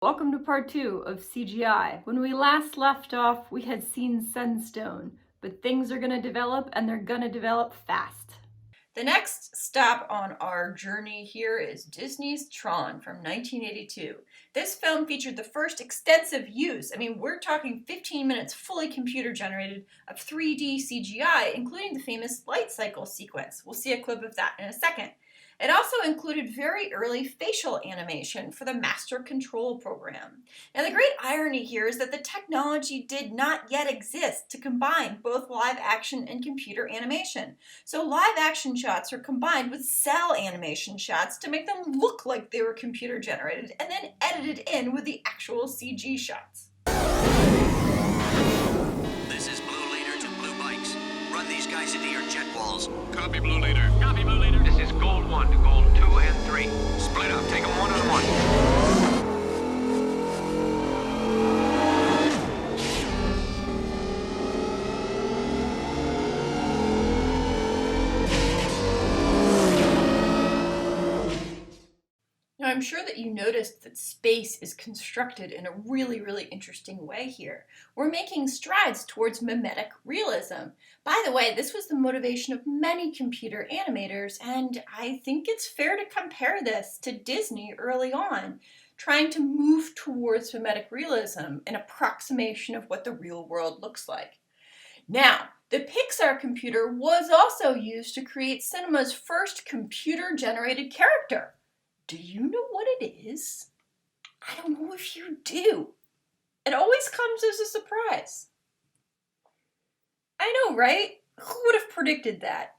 Welcome to part 2 of CGI. When we last left off, we had seen Sunstone, but things are going to develop, and they're going to develop fast. The next stop on our journey here is Disney's TRON from 1982. This film featured the first extensive use, we're talking 15 minutes fully computer generated, of 3D CGI, including the famous light cycle sequence. We'll see a clip of that in a second. It also included very early facial animation for the master control program. Now, the great irony here is that the technology did not yet exist to combine both live action and computer animation. So live action shots are combined with cell animation shots to make them look like they were computer generated and then edited in with the actual CG shots. This is Blue Leader to Blue Bikes. Run these guys into your jet walls. Copy, Blue Leader. Copy, Blue Leader. This is Gold 1 to Gold 2 and 3. Split up. Take them one-on-one. Now, I'm sure that you noticed that space is constructed in a really interesting way here. We're making strides towards mimetic realism. By the way, this was the motivation of many computer animators, and I think it's fair to compare this to Disney early on, trying to move towards mimetic realism, an approximation of what the real world looks like. Now, the Pixar computer was also used to create cinema's first computer-generated character. Do you know what it is? I don't know if you do. It always comes as a surprise. I know, right? Who would have predicted that?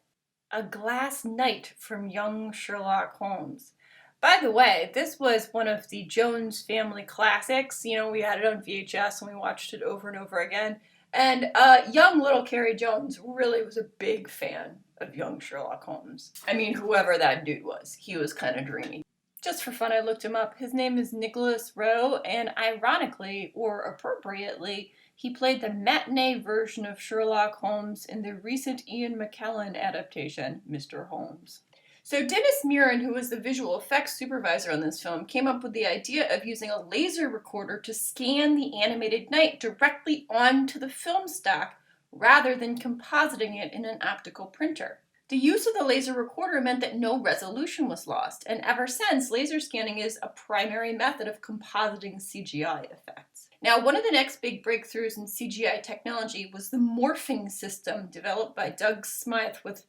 A glass knight from young Sherlock Holmes. By the way, this was one of the Jones family classics. You know, we had it on VHS and we watched it over and over again. And young little Carrie Jones really was a big fan of young Sherlock Holmes. Whoever that dude was, he was kind of dreamy. Just for fun, I looked him up. His name is Nicholas Rowe, and ironically, or appropriately, he played the matinee version of Sherlock Holmes in the recent Ian McKellen adaptation, Mr. Holmes. So Dennis Muren, who was the visual effects supervisor on this film, came up with the idea of using a laser recorder to scan the animated knight directly onto the film stock rather than compositing it in an optical printer. The use of the laser recorder meant that no resolution was lost, and ever since, laser scanning is a primary method of compositing CGI effects. Now, one of the next big breakthroughs in CGI technology was the morphing system developed by Doug Smythe with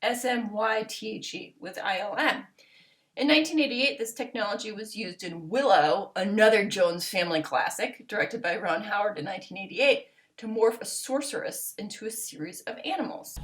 S-M-Y-T-H-E, with ILM. In 1988, this technology was used in Willow, another Jones family classic, directed by Ron Howard in 1988, to morph a sorceress into a series of animals.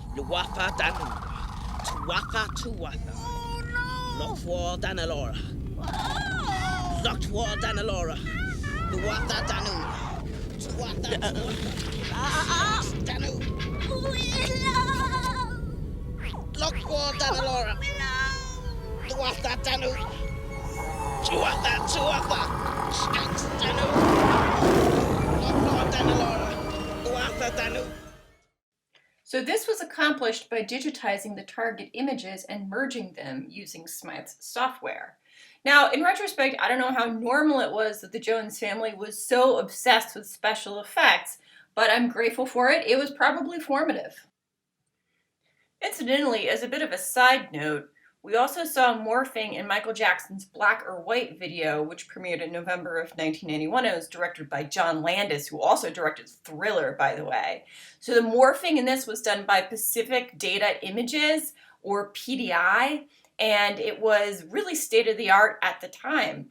So this was accomplished by digitizing the target images and merging them using Smythe's software. Now, in retrospect, I don't know how normal it was that the Jones family was so obsessed with special effects, but I'm grateful for it. It was probably formative. Incidentally, as a bit of a side note, we also saw morphing in Michael Jackson's Black or White video, which premiered in November of 1991. It was directed by John Landis, who also directed Thriller, by the way. So the morphing in this was done by Pacific Data Images, or PDI, and it was really state-of-the-art at the time.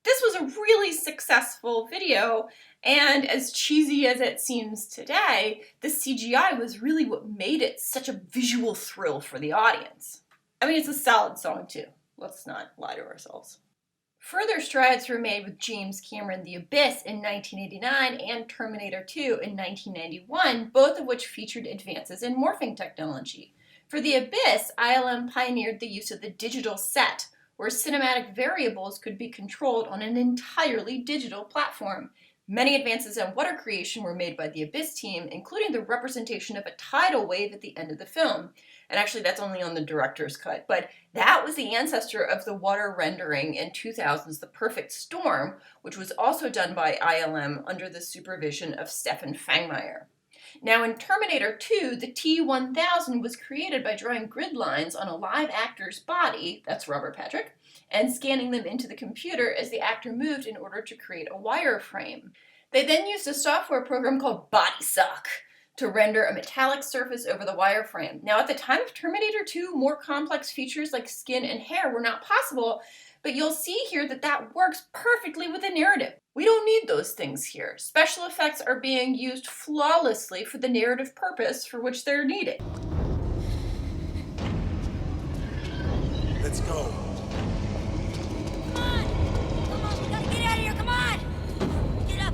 This was a really successful video, and as cheesy as it seems today, the CGI was really what made it such a visual thrill for the audience. It's a solid song too. Let's not lie to ourselves. Further strides were made with James Cameron's The Abyss in 1989 and Terminator 2 in 1991, both of which featured advances in morphing technology. For The Abyss, ILM pioneered the use of the digital set, where cinematic variables could be controlled on an entirely digital platform. Many advances in water creation were made by the Abyss team, including the representation of a tidal wave at the end of the film. And actually, that's only on the director's cut, but that was the ancestor of the water rendering in 2000's The Perfect Storm, which was also done by ILM under the supervision of Stefan Fangmeyer. Now in Terminator 2, the T-1000 was created by drawing grid lines on a live actor's body, that's Robert Patrick, and scanning them into the computer as the actor moved in order to create a wireframe. They then used a software program called BodySock to render a metallic surface over the wireframe. Now at the time of Terminator 2, more complex features like skin and hair were not possible, but you'll see here that that works perfectly with the narrative. We don't need those things here. Special effects are being used flawlessly for the narrative purpose for which they're needed. Let's go. Come on! Come on, we gotta get out of here, come on! Get up!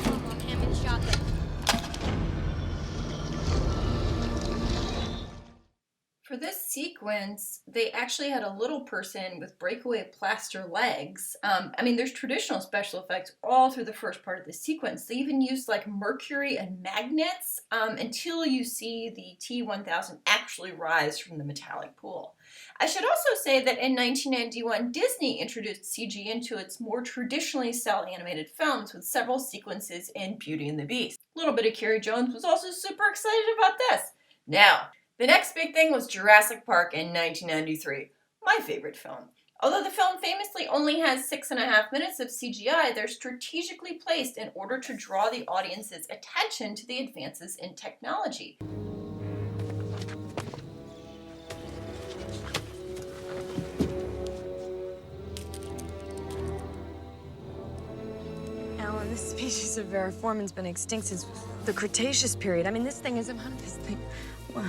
Come on, hand me the shotgun. For this sequence, they actually had a little person with breakaway plaster legs. There's traditional special effects all through the first part of the sequence. They even used like mercury and magnets until you see the T-1000 actually rise from the metallic pool. I should also say that in 1991, Disney introduced CG into its more traditionally cel animated films with several sequences in Beauty and the Beast. A little bit of Carrie Jones was also super excited about this. Now, the next big thing was Jurassic Park in 1993, my favorite film. Although the film famously only has 6.5 minutes of CGI, they're strategically placed in order to draw the audience's attention to the advances in technology. Alan, this species of variformin's been extinct since the Cretaceous period. This thing isn't one of this thing. What?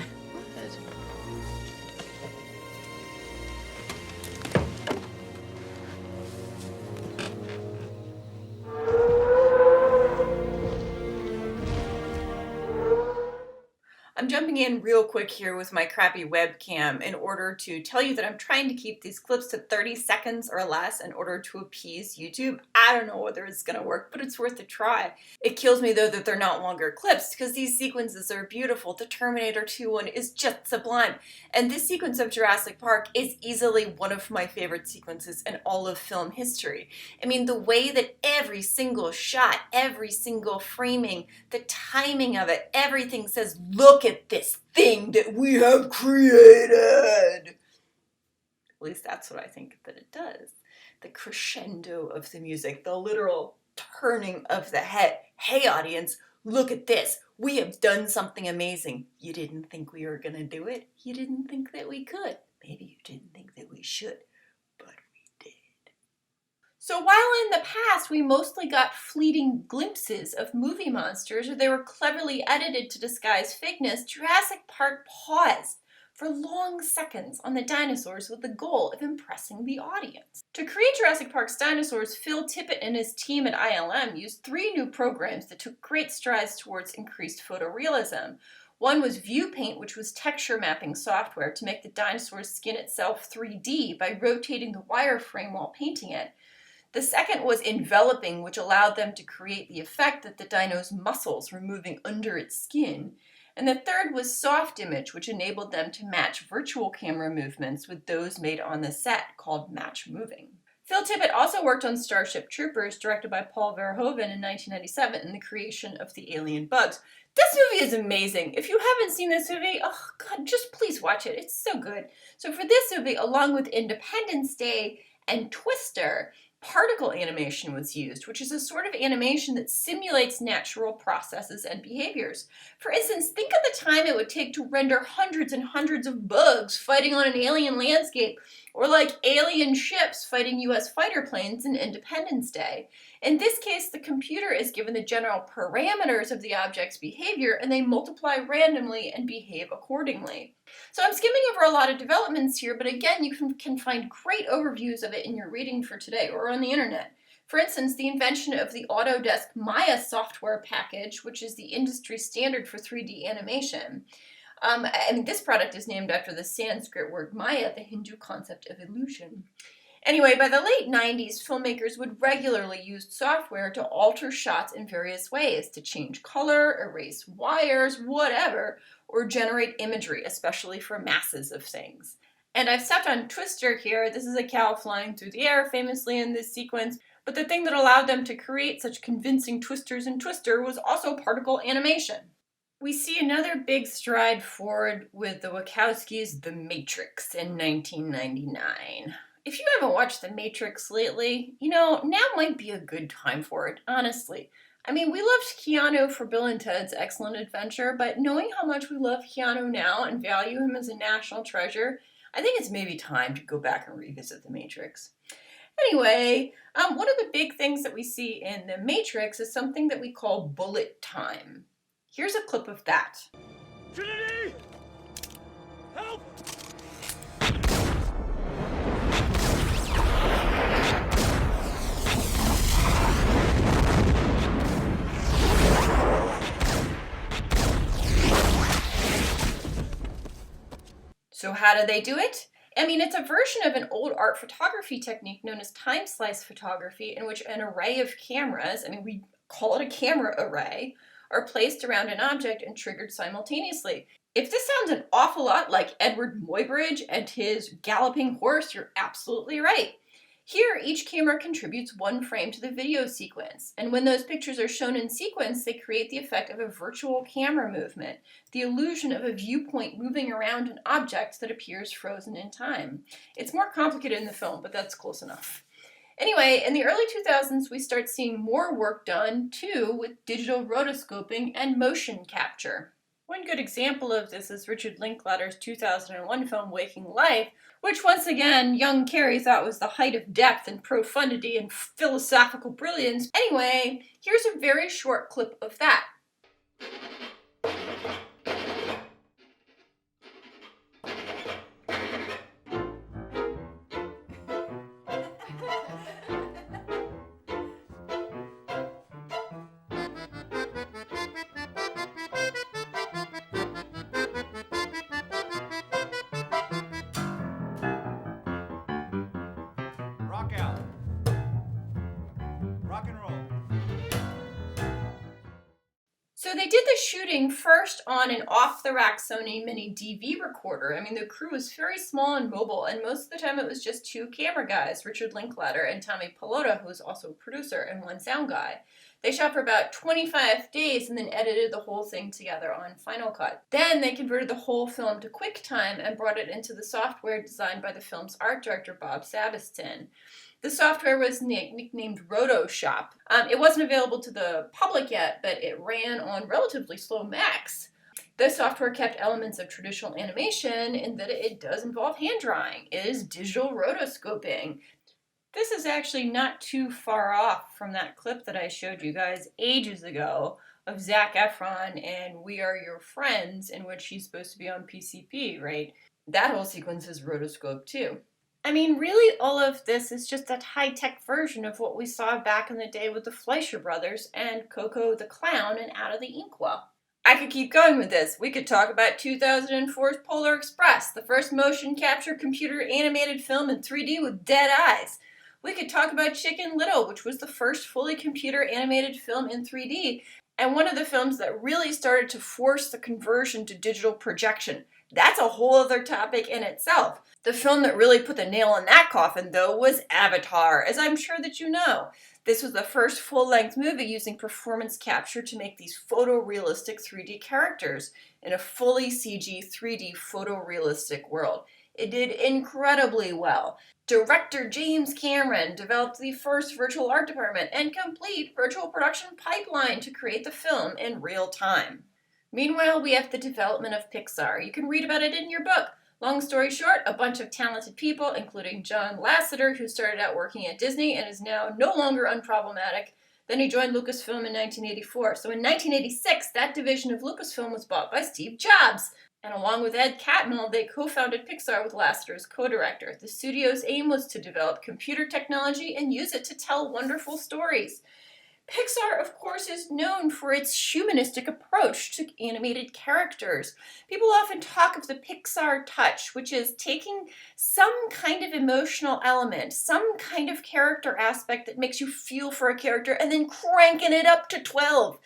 I'm jumping in real quick here with my crappy webcam in order to tell you that I'm trying to keep these clips to 30 seconds or less in order to appease YouTube. I don't know whether it's gonna work, but it's worth a try. It kills me though that they're not longer clips because these sequences are beautiful. The Terminator 2 one is just sublime. And this sequence of Jurassic Park is easily one of my favorite sequences in all of film history. The way that every single shot, every single framing, the timing of it, everything says, look at this thing that we have created. At least that's what I think that it does. The crescendo of the music, the literal turning of the head. Hey audience, look at this. We have done something amazing. You didn't think we were gonna do it? You didn't think that we could? Maybe you didn't think that we should, but we did. So while in the past we mostly got fleeting glimpses of movie monsters or they were cleverly edited to disguise fakeness, Jurassic Park paused for long seconds on the dinosaurs with the goal of impressing the audience. To create Jurassic Park's dinosaurs, Phil Tippett and his team at ILM used 3 new programs that took great strides towards increased photorealism. One was ViewPaint, which was texture mapping software to make the dinosaur's skin itself 3D by rotating the wireframe while painting it. The second was enveloping, which allowed them to create the effect that the dino's muscles were moving under its skin. And the third was soft image, which enabled them to match virtual camera movements with those made on the set, called match moving. Phil Tippett also worked on Starship Troopers, directed by Paul Verhoeven in 1997, and the creation of the alien bugs. This movie is amazing. If you haven't seen this movie, oh god, just please watch it. It's so good. So for this movie, along with Independence Day and Twister, particle animation was used, which is a sort of animation that simulates natural processes and behaviors. For instance, think of the time it would take to render hundreds and hundreds of bugs fighting on an alien landscape, or like alien ships fighting US fighter planes in Independence Day. In this case, the computer is given the general parameters of the object's behavior and they multiply randomly and behave accordingly. So I'm skimming over a lot of developments here, but again, you can find great overviews of it in your reading for today or on the internet. For instance, the invention of the Autodesk Maya software package, which is the industry standard for 3D animation. This product is named after the Sanskrit word Maya, the Hindu concept of illusion. Anyway, by the late 90s, filmmakers would regularly use software to alter shots in various ways, to change color, erase wires, whatever, or generate imagery, especially for masses of things. And I've stepped on Twister here. This is a cow flying through the air, famously in this sequence. But the thing that allowed them to create such convincing twisters in Twister was also particle animation. We see another big stride forward with the Wachowskis' The Matrix in 1999. If you haven't watched The Matrix lately, now might be a good time for it, honestly. We loved Keanu for Bill and Ted's Excellent Adventure, but knowing how much we love Keanu now and value him as a national treasure, I think it's maybe time to go back and revisit The Matrix. Anyway, one of the big things that we see in The Matrix is something that we call bullet time. Here's a clip of that. Trinity! Help! So how do they do it? It's a version of an old art photography technique known as time slice photography, in which an array of cameras, we call it a camera array, are placed around an object and triggered simultaneously. If this sounds an awful lot like Edward Muybridge and his galloping horse, you're absolutely right. Here, each camera contributes one frame to the video sequence, and when those pictures are shown in sequence, they create the effect of a virtual camera movement, the illusion of a viewpoint moving around an object that appears frozen in time. It's more complicated in the film, but that's close enough. Anyway, in the early 2000s, we start seeing more work done, too, with digital rotoscoping and motion capture. One good example of this is Richard Linklater's 2001 film Waking Life, which once again, young Carey thought was the height of depth and profundity and philosophical brilliance. Anyway, here's a very short clip of that. Rock out. Rock and roll. So they did the shooting first on an off-the-rack Sony Mini DV recorder. The crew was very small and mobile, and most of the time it was just two camera guys, Richard Linklater and Tommy Pallotta, who was also a producer, and one sound guy. They shot for about 25 days and then edited the whole thing together on Final Cut. Then they converted the whole film to QuickTime and brought it into the software designed by the film's art director, Bob Sabiston. The software was nicknamed Rotoshop. It wasn't available to the public yet, but it ran on relatively slow Macs. The software kept elements of traditional animation in that it does involve hand drawing. It is digital rotoscoping. This is actually not too far off from that clip that I showed you guys ages ago of Zac Efron and We Are Your Friends, in which he's supposed to be on PCP, right? That whole sequence is rotoscoped too. Really, all of this is just a high-tech version of what we saw back in the day with the Fleischer Brothers and Coco the Clown and Out of the Inkwell. I could keep going with this. We could talk about 2004's Polar Express, the first motion capture computer animated film in 3D with dead eyes. We could talk about Chicken Little, which was the first fully computer animated film in 3D, and one of the films that really started to force the conversion to digital projection. That's a whole other topic in itself. The film that really put the nail in that coffin, though, was Avatar, as I'm sure that you know. This was the first full-length movie using performance capture to make these photorealistic 3D characters in a fully CG 3D photorealistic world. It did incredibly well. Director James Cameron developed the first virtual art department and complete virtual production pipeline to create the film in real time. Meanwhile, we have the development of Pixar. You can read about it in your book. Long story short, a bunch of talented people, including John Lasseter, who started out working at Disney and is now no longer unproblematic. Then he joined Lucasfilm in 1984. So in 1986, that division of Lucasfilm was bought by Steve Jobs. And along with Ed Catmull, they co-founded Pixar with Lasseter as co-director. The studio's aim was to develop computer technology and use it to tell wonderful stories. Pixar, of course, is known for its humanistic approach to animated characters. People often talk of the Pixar touch, which is taking some kind of emotional element, some kind of character aspect that makes you feel for a character, and then cranking it up to 12.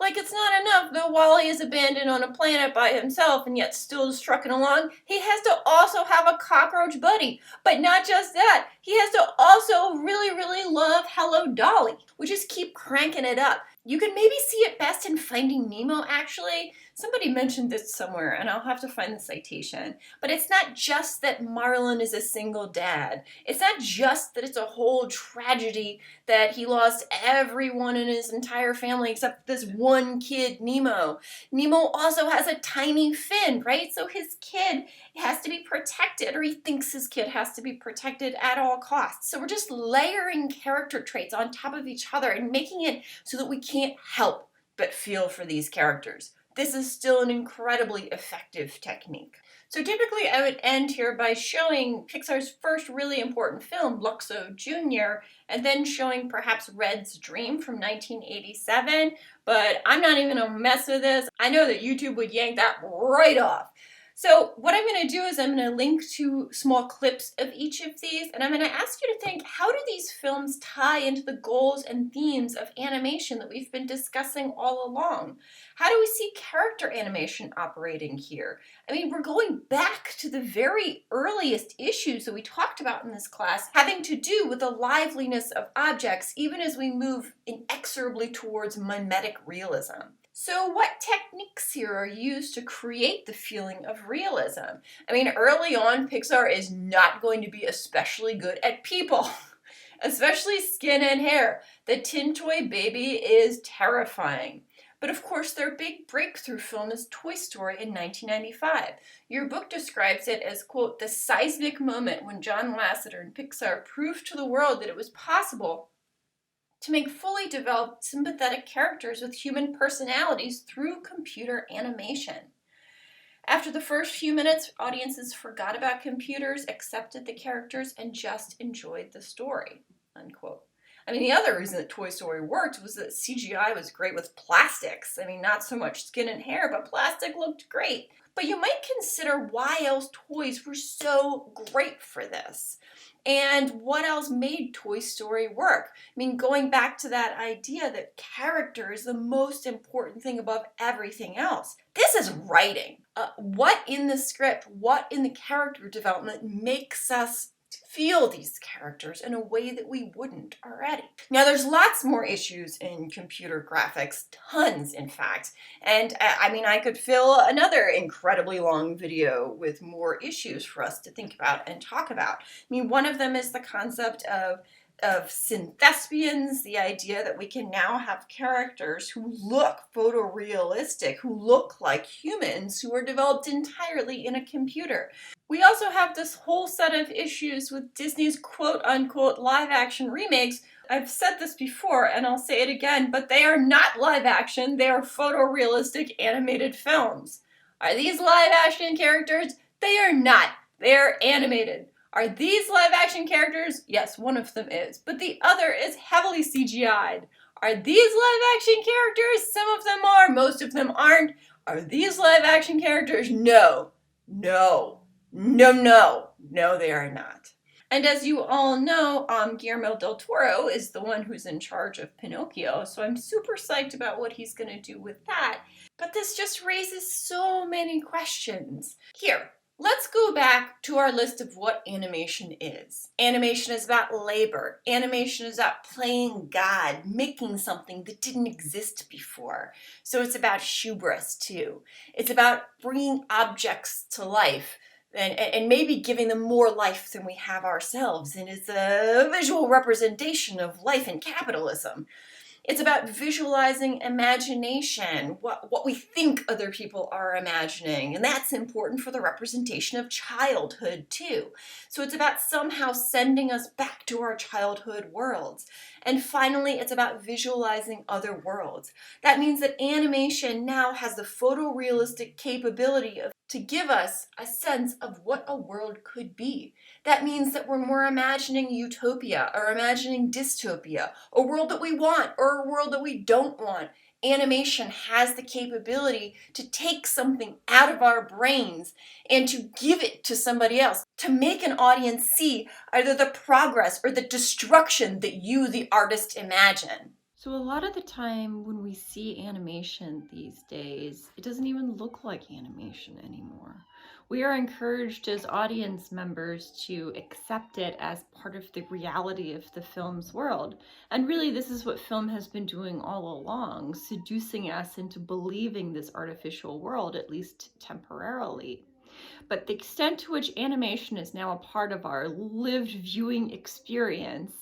Like it's not enough that Wally is abandoned on a planet by himself and yet still is trucking along. He has to also have a cockroach buddy. But not just that, he has to also really, really love Hello Dolly. We just keep cranking it up. You can maybe see it best in Finding Nemo, actually. Somebody mentioned this somewhere, and I'll have to find the citation. But it's not just that Marlin is a single dad. It's not just that it's a whole tragedy that he lost everyone in his entire family except this one kid, Nemo. Nemo also has a tiny fin, right? So his kid has to be protected, or he thinks his kid has to be protected at all costs. So we're just layering character traits on top of each other and making it so that we can't help but feel for these characters. This is still an incredibly effective technique. So typically I would end here by showing Pixar's first really important film, LUXO Jr., and then showing perhaps Red's Dream from 1987, but I'm not even gonna mess with this. I know that YouTube would yank that right off. So what I'm going to do is I'm going to link to small clips of each of these, and I'm going to ask you to think, how do these films tie into the goals and themes of animation that we've been discussing all along? How do we see character animation operating here? I mean, we're going back to the very earliest issues that we talked about in this class, having to do with the liveliness of objects, even as we move inexorably towards mimetic realism. So what techniques here are used to create the feeling of realism? I mean, early on, Pixar is not going to be especially good at people, especially skin and hair. The Tin Toy Baby is terrifying. But of course, their big breakthrough film is Toy Story in 1995. Your book describes it as, quote, the seismic moment when John Lasseter and Pixar proved to the world that it was possible to make fully developed sympathetic characters with human personalities through computer animation. After the first few minutes, audiences forgot about computers, accepted the characters, and just enjoyed the story, unquote. I mean, the other reason that Toy Story worked was that CGI was great with plastics. I mean, not so much skin and hair, but plastic looked great. But you might consider why else toys were so great for this. And what else made Toy Story work? I mean, going back to that idea that character is the most important thing above everything else. This is writing. What in the script, what in the character development makes us feel these characters in a way that we wouldn't already. Now, there's lots more issues in computer graphics, tons in fact, and I mean, I could fill another incredibly long video with more issues for us to think about and talk about. I mean, one of them is the concept of synthespians, the idea that we can now have characters who look photorealistic, who look like humans, who are developed entirely in a computer. We also have this whole set of issues with Disney's quote-unquote live-action remakes. I've said this before, and I'll say it again, but they are not live-action, they are photorealistic animated films. Are these live-action characters? They are not. They are animated. Are these live-action characters? Yes, one of them is, but the other is heavily CGI'd. Are these live-action characters? Some of them are, most of them aren't. Are these live-action characters? No. No. No, no. No, they are not. And as you all know, Guillermo del Toro is the one who's in charge of Pinocchio, so I'm super psyched about what he's going to do with that. But this just raises so many questions. Here. Let's go back to our list of what animation is. Animation is about labor. Animation is about playing God, making something that didn't exist before. So it's about hubris too. It's about bringing objects to life and maybe giving them more life than we have ourselves. And it's a visual representation of life in capitalism. It's about visualizing imagination, what we think other people are imagining, and that's important for the representation of childhood too. So it's about somehow sending us back to our childhood worlds. And finally, it's about visualizing other worlds. That means that animation now has the photorealistic capability of to give us a sense of what a world could be. That means that when we're imagining utopia or imagining dystopia, a world that we want or a world that we don't want, animation has the capability to take something out of our brains and to give it to somebody else, to make an audience see either the progress or the destruction that you, the artist, imagine. So a lot of the time when we see animation these days, it doesn't even look like animation anymore. We are encouraged as audience members to accept it as part of the reality of the film's world. And really, this is what film has been doing all along, seducing us into believing this artificial world, at least temporarily. But the extent to which animation is now a part of our lived viewing experience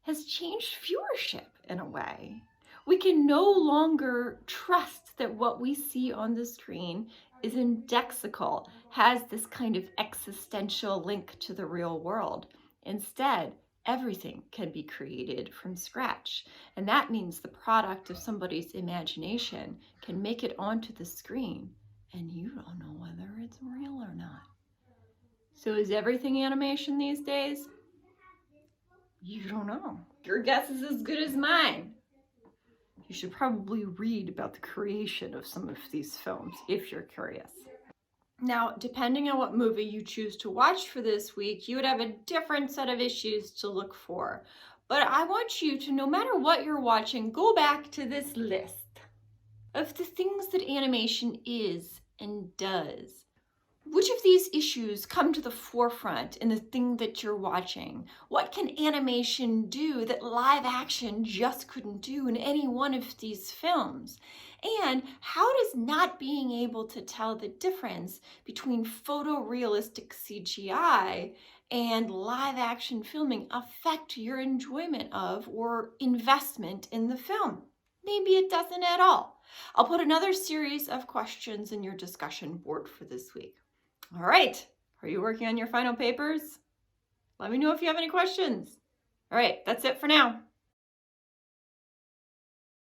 has changed viewership in a way. We can no longer trust that what we see on the screen is indexical, has this kind of existential link to the real world. Instead, everything can be created from scratch. And that means the product of somebody's imagination can make it onto the screen, and you don't know whether it's real or not. So is everything animation these days? You don't know. Your guess is as good as mine. You should probably read about the creation of some of these films if you're curious. Now, depending on what movie you choose to watch for this week, you would have a different set of issues to look for. But I want you to, no matter what you're watching, go back to this list of the things that animation is and does. Which of these issues come to the forefront in the thing that you're watching? What can animation do that live action just couldn't do in any one of these films? And how does not being able to tell the difference between photorealistic CGI and live action filming affect your enjoyment of or investment in the film? Maybe it doesn't at all. I'll put another series of questions in your discussion board for this week. All right, are you working on your final papers? Let me know if you have any questions. All right, that's it for now.